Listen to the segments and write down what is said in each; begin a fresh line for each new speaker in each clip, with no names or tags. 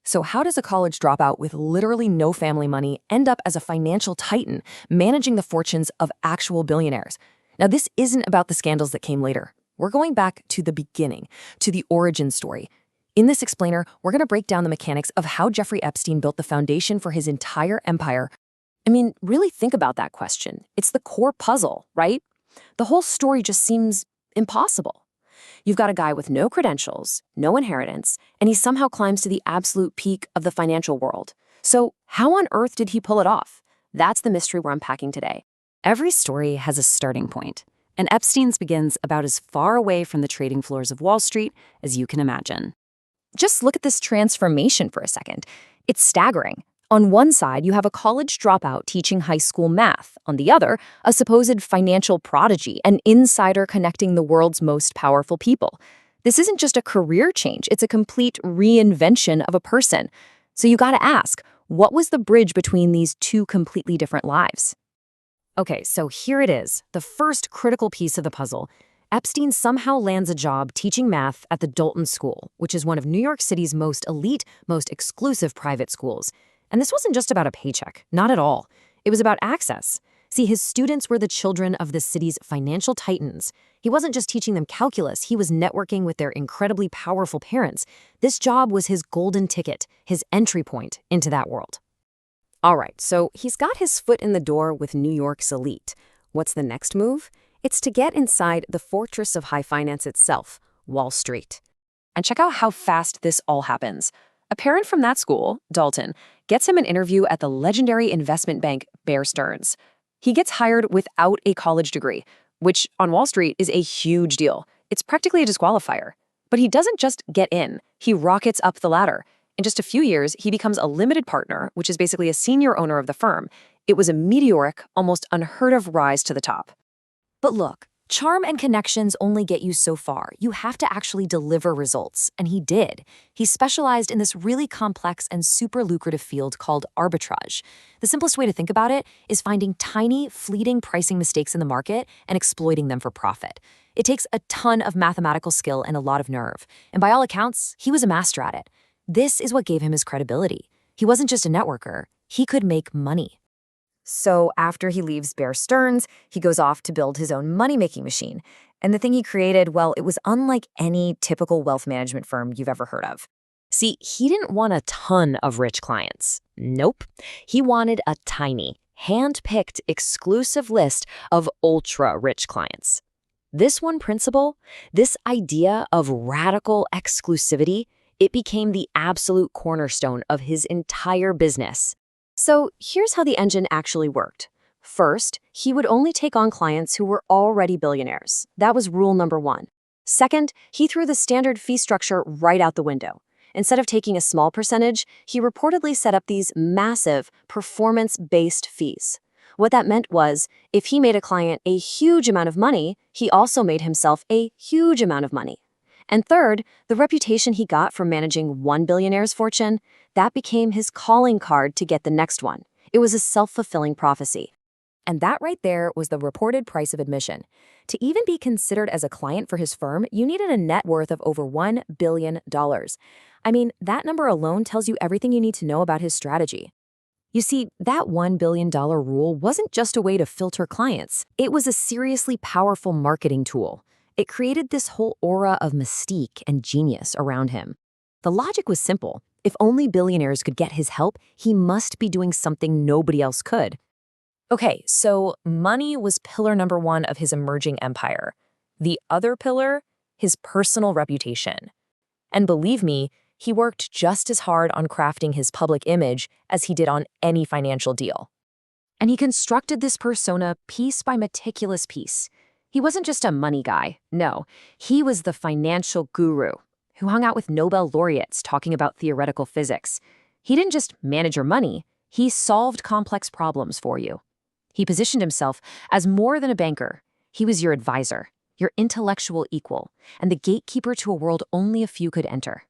So how does a college dropout with literally no family money end up as a financial titan, managing the fortunes of actual billionaires? Now, this isn't about the scandals that came later. We're going back to the beginning, to the origin story. In this explainer, we're going to break down the mechanics of how Jeffrey Epstein built the foundation for his entire empire. I mean, really think about that question. It's the core puzzle, right? The whole story just seems impossible. You've got a guy with no credentials, no inheritance, and he somehow climbs to the absolute peak of the financial world. So how on earth did he pull it off? That's the mystery we're unpacking today.
Every story has a starting point, and Epstein's begins about as far away from the trading floors of Wall Street as you can imagine.
Just look at this transformation for a second. It's staggering. On one side, you have a college dropout teaching high school math. On the other, a supposed financial prodigy, an insider connecting the world's most powerful people. This isn't just a career change, it's a complete reinvention of a person. So you gotta ask, what was the bridge between these two completely different lives?
Okay, so here it is, the first critical piece of the puzzle. Epstein somehow lands a job teaching math at the Dalton School, which is one of New York City's most elite, most exclusive private schools. And this wasn't just about a paycheck, not at all. It was about access. See, his students were the children of the city's financial titans. He wasn't just teaching them calculus, he was networking with their incredibly powerful parents. This job was his golden ticket, his entry point into that world. All right, so he's got his foot in the door with New York's elite. What's the next move? It's to get inside the fortress of high finance itself, Wall Street. And check out how fast this all happens. A parent from that school, Dalton, gets him an interview at the legendary investment bank Bear Stearns. He gets hired without a college degree, which on Wall Street is a huge deal. It's practically a disqualifier. But he doesn't just get in, he rockets up the ladder. In just a few years, he becomes a limited partner, which is basically a senior owner of the firm. It was a meteoric, almost unheard of rise to the top. But look, charm and connections only get you so far. You have to actually deliver results, and he did. He specialized in this really complex and super lucrative field called arbitrage. The simplest way to think about it is finding tiny, fleeting pricing mistakes in the market and exploiting them for profit. It takes a ton of mathematical skill and a lot of nerve, and by all accounts, he was a master at it. This is what gave him his credibility. He wasn't just a networker, he could make money. So after he leaves Bear Stearns, he goes off to build his own money-making machine. And the thing he created, well, it was unlike any typical wealth management firm you've ever heard of. See, he didn't want a ton of rich clients. Nope. He wanted a tiny, hand-picked, exclusive list of ultra-rich clients. This one principle, this idea of radical exclusivity, it became the absolute cornerstone of his entire business. So here's how the engine actually worked. First, he would only take on clients who were already billionaires. That was rule number one. Second, he threw the standard fee structure right out the window. Instead of taking a small percentage, he reportedly set up these massive performance-based fees. What that meant was, if he made a client a huge amount of money, he also made himself a huge amount of money. And third, the reputation he got from managing one billionaire's fortune, that became his calling card to get the next one. It was a self-fulfilling prophecy. And that right there was the reported price of admission. To even be considered as a client for his firm, you needed a net worth of over $1 billion. I mean, that number alone tells you everything you need to know about his strategy. You see, that $1 billion rule wasn't just a way to filter clients. It was a seriously powerful marketing tool. It created this whole aura of mystique and genius around him. The logic was simple. If only billionaires could get his help, he must be doing something nobody else could. Okay, so money was pillar number one of his emerging empire. The other pillar, his personal reputation. And believe me, he worked just as hard on crafting his public image as he did on any financial deal. And he constructed this persona piece by meticulous piece. He wasn't just a money guy, no. He was the financial guru who hung out with Nobel laureates talking about theoretical physics. He didn't just manage your money, he solved complex problems for you. He positioned himself as more than a banker. He was your advisor, your intellectual equal, and the gatekeeper to a world only a few could enter.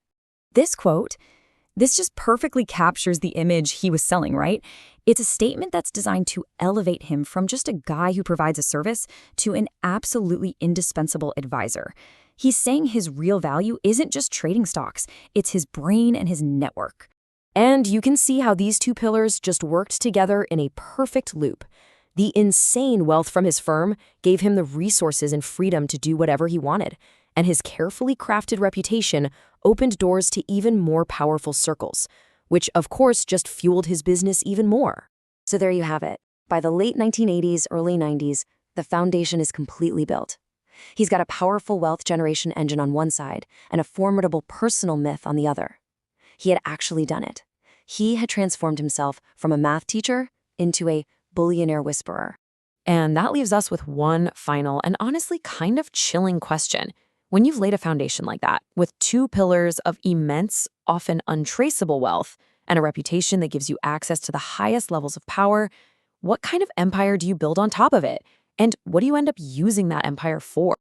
This quote, this just perfectly captures the image he was selling, right? It's a statement that's designed to elevate him from just a guy who provides a service to an absolutely indispensable advisor. He's saying his real value isn't just trading stocks, it's his brain and his network. And you can see how these two pillars just worked together in a perfect loop. The insane wealth from his firm gave him the resources and freedom to do whatever he wanted, and his carefully crafted reputation opened doors to even more powerful circles, which of course just fueled his business even more. So there you have it. By the late 1980s, early 90s, the foundation is completely built. He's got a powerful wealth generation engine on one side and a formidable personal myth on the other. He had actually done it. He had transformed himself from a math teacher into a billionaire whisperer.
And that leaves us with one final and honestly kind of chilling question. When you've laid a foundation like that, with two pillars of immense, often untraceable wealth, and a reputation that gives you access to the highest levels of power, what kind of empire do you build on top of it? And what do you end up using that empire for?